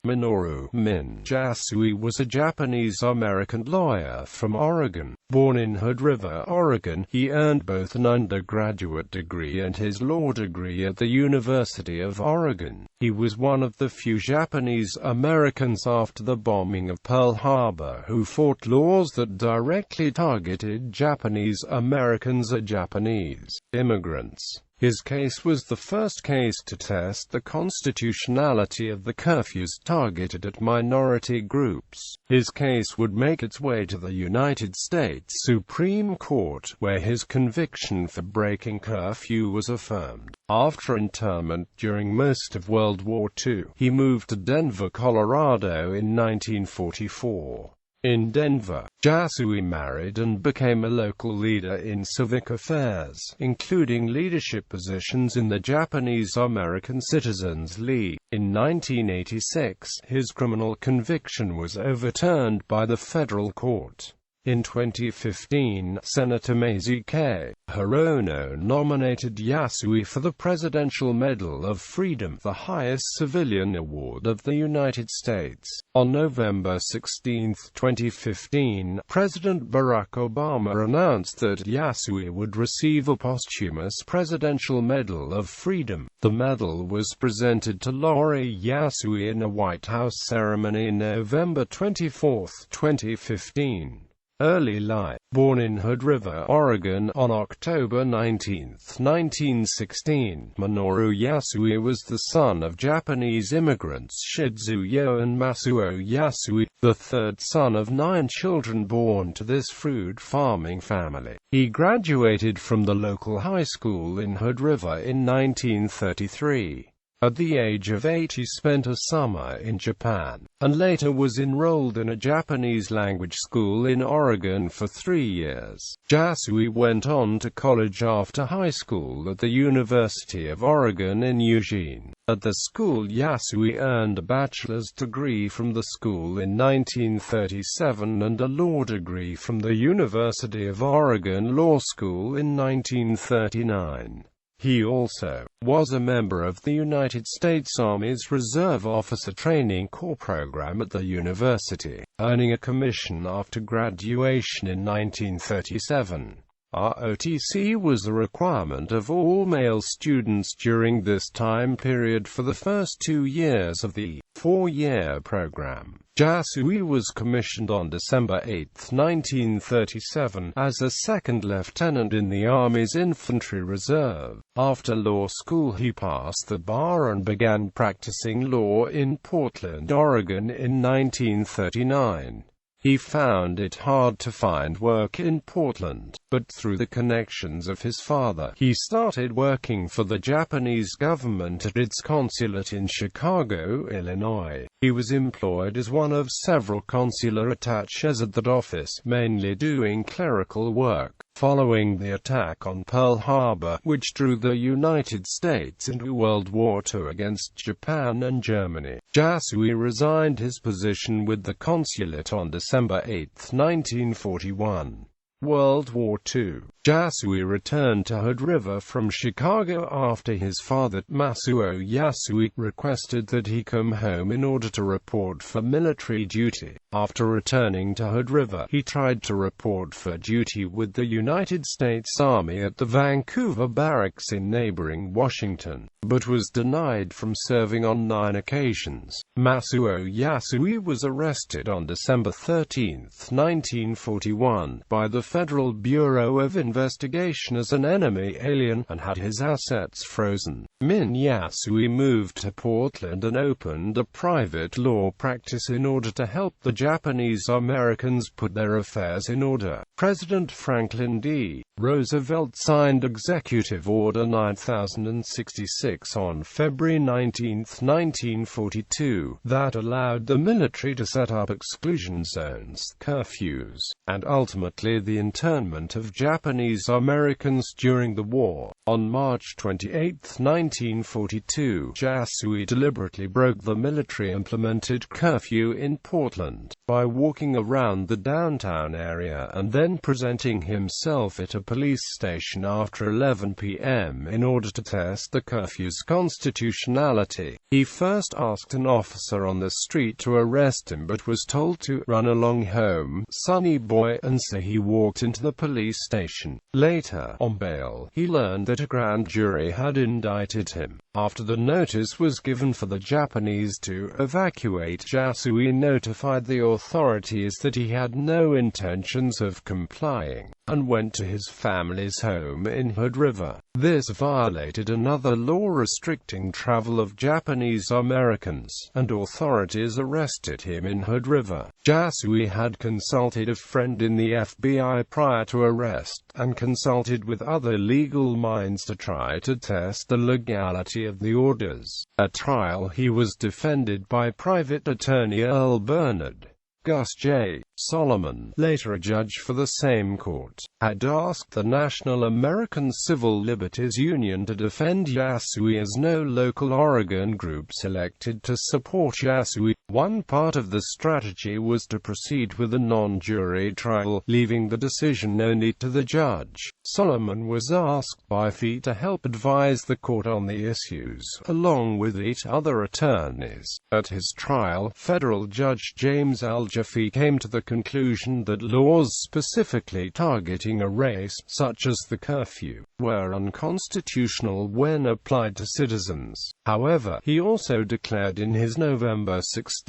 Minoru Yasui was a Japanese-American lawyer from Oregon. Born in Hood River, Oregon, he earned both an undergraduate degree and his law degree at the University of Oregon. He was one of the few Japanese Americans after the bombing of Pearl Harbor who fought laws that directly targeted Japanese Americans or Japanese immigrants. His case was the first case to test the constitutionality of the curfews targeted at minority groups. His case would make its way to the United States Supreme Court, where his conviction for breaking curfew was affirmed. After internment during most of World War II, he moved to Denver, Colorado in 1944. In Denver, Yasui married and became a local leader in civic affairs, including leadership positions in the Japanese American Citizens League. In 1986, his criminal conviction was overturned by the federal court. In 2015, Senator Mazie K. Hirono nominated Yasui for the Presidential Medal of Freedom, the highest civilian award of the United States. On November 16, 2015, President Barack Obama announced that Yasui would receive a posthumous Presidential Medal of Freedom. The medal was presented to Lori Yasui in a White House ceremony in November 24, 2015. Early life. Born in Hood River, Oregon, on October 19, 1916, Minoru Yasui was the son of Japanese immigrants Shizuyo and Masuo Yasui, the third son of 9 children born to this fruit farming family. He graduated from the local high school in Hood River in 1933. At the age of 8 he spent a summer in Japan, and later was enrolled in a Japanese language school in Oregon for 3 years. Yasui went on to college after high school at the University of Oregon in Eugene. At the school, Yasui earned a bachelor's degree from the school in 1937 and a law degree from the University of Oregon Law School in 1939. He also was a member of the United States Army's Reserve Officer Training Corps program at the university, earning a commission after graduation in 1937. ROTC was a requirement of all male students during this time period for the first 2 years of the 4-year program. Yasui was commissioned on December 8, 1937, as a second lieutenant in the Army's Infantry Reserve. After law school he passed the bar and began practicing law in Portland, Oregon in 1939. He found it hard to find work in Portland, but through the connections of his father, he started working for the Japanese government at its consulate in Chicago, Illinois. He was employed as one of several consular attachés at that office, mainly doing clerical work. Following the attack on Pearl Harbor, which drew the United States into World War II against Japan and Germany, Yasui resigned his position with the consulate on December 8, 1941. World War II. Yasui returned to Hood River from Chicago after his father, Masuo Yasui, requested that he come home in order to report for military duty. After returning to Hood River, he tried to report for duty with the United States Army at the Vancouver Barracks in neighboring Washington, but was denied from serving on 9 occasions. Masuo Yasui was arrested on December 13, 1941, by the Federal Bureau of Investigation as an enemy alien, and had his assets frozen. Yasui moved to Portland and opened a private law practice in order to help the Japanese Americans put their affairs in order. President Franklin D. Roosevelt signed Executive Order 9066 on February 19, 1942, that allowed the military to set up exclusion zones, curfews, and ultimately the internment of Japanese Americans during the war. On March 28, 1942, Yasui deliberately broke the military-implemented curfew in Portland by walking around the downtown area and then presenting himself at a police station after 11 p.m. in order to test the curfew's constitutionality. He first asked an officer on the street to arrest him but was told to run along home, sonny boy, and so he walked into the police station. Later, on bail, he learned that a grand jury had indicted him. After the notice was given for the Japanese to evacuate, Yasui notified the authorities that he had no intentions of complying, and went to his family's home in Hood River. This violated another law restricting travel of Japanese Americans, and authorities arrested him in Hood River. Yasui had consulted a friend in the FBI prior to arrest, and consulted with other legal minds to try to test the legality of the orders. At trial he was defended by private attorney Earl Bernard. Gus J. Solomon, later a judge for the same court, had asked the National American Civil Liberties Union to defend Yasui as no local Oregon groups elected to support Yasui. One part of the strategy was to proceed with a non-jury trial, leaving the decision only to the judge. Solomon was asked by FE to help advise the court on the issues, along with 8 other attorneys. At his trial, federal judge James L. Jaffe came to the conclusion that laws specifically targeting a race, such as the curfew, were unconstitutional when applied to citizens. However, he also declared in his November 16,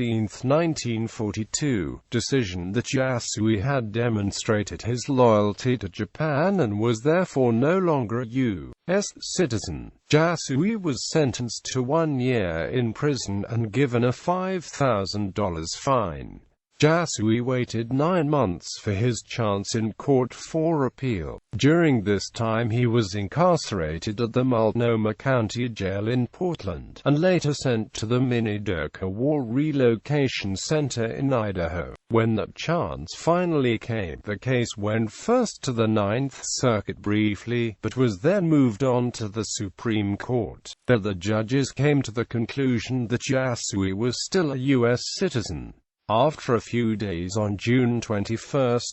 1942, decision that Yasui had demonstrated his loyalty to Japan and was therefore no longer a U.S. citizen. Yasui was sentenced to 1 year in prison and given a $5,000 fine. Yasui waited 9 months for his chance in court for appeal. During this time he was incarcerated at the Multnomah County Jail in Portland, and later sent to the Minidoka War Relocation Center in Idaho. When that chance finally came, the case went first to the Ninth Circuit briefly, but was then moved on to the Supreme Court. There the judges came to the conclusion that Yasui was still a U.S. citizen. After a few days on June 21,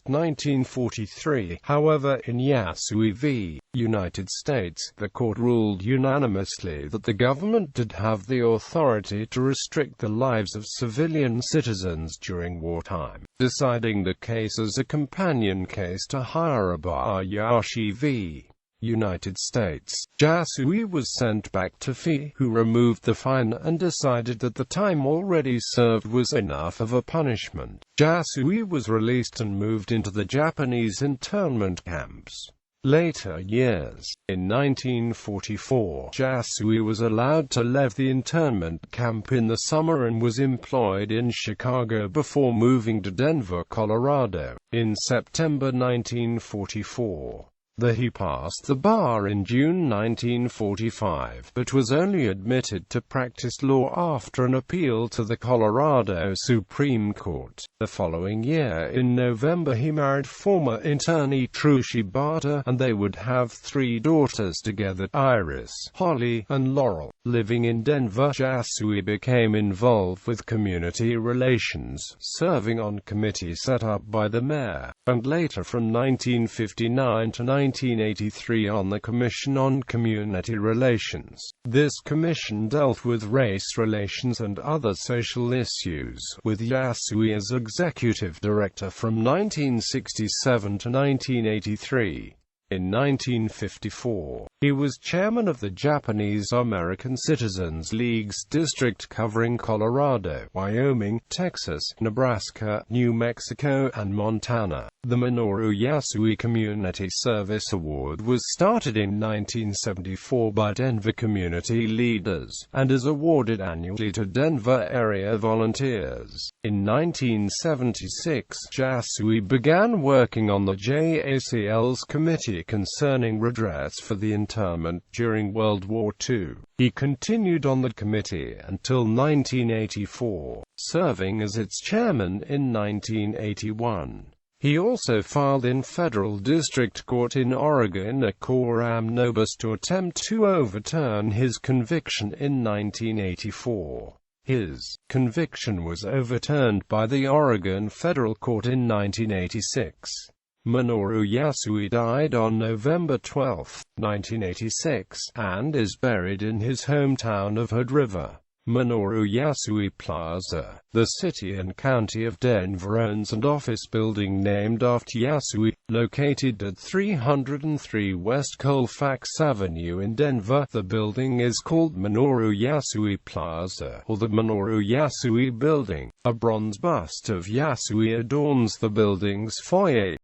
1943, however, in Yasui v. United States, the court ruled unanimously that the government did have the authority to restrict the lives of civilian citizens during wartime, deciding the case as a companion case to Hirabayashi v. United States. Yasui was sent back to FE, who removed the fine and decided that the time already served was enough of a punishment. Yasui was released and moved into the Japanese internment camps. Later years. In 1944, Yasui was allowed to leave the internment camp in the summer and was employed in Chicago before moving to Denver, Colorado. In September 1944, he passed the bar in June 1945, but was only admitted to practice law after an appeal to the Colorado Supreme Court. The following year, in November, he married former attorney True Shibata, and they would have 3 daughters together, Iris, Holly, and Laurel. Living in Denver, Yasui became involved with community relations, serving on committees set up by the mayor, and later from 1959 to 1983 on the Commission on Community Relations. This commission dealt with race relations and other social issues, with Yasui as executive director from 1967 to 1983. In 1954, he was chairman of the Japanese American Citizens League's district covering Colorado, Wyoming, Texas, Nebraska, New Mexico, and Montana. The Minoru Yasui Community Service Award was started in 1974 by Denver community leaders, and is awarded annually to Denver area volunteers. In 1976, Yasui began working on the JACL's committee concerning redress for the internment during World War II. He continued on the committee until 1984, serving as its chairman in 1981. He also filed in federal district court in Oregon a coram nobis to attempt to overturn his conviction in 1984. His conviction was overturned by the Oregon Federal Court in 1986. Minoru Yasui died on November 12, 1986, and is buried in his hometown of Hood River. Minoru Yasui Plaza. The city and county of Denver owns an office building named after Yasui, located at 303 West Colfax Avenue in Denver. The building is called Minoru Yasui Plaza, or the Minoru Yasui Building. A bronze bust of Yasui adorns the building's foyer.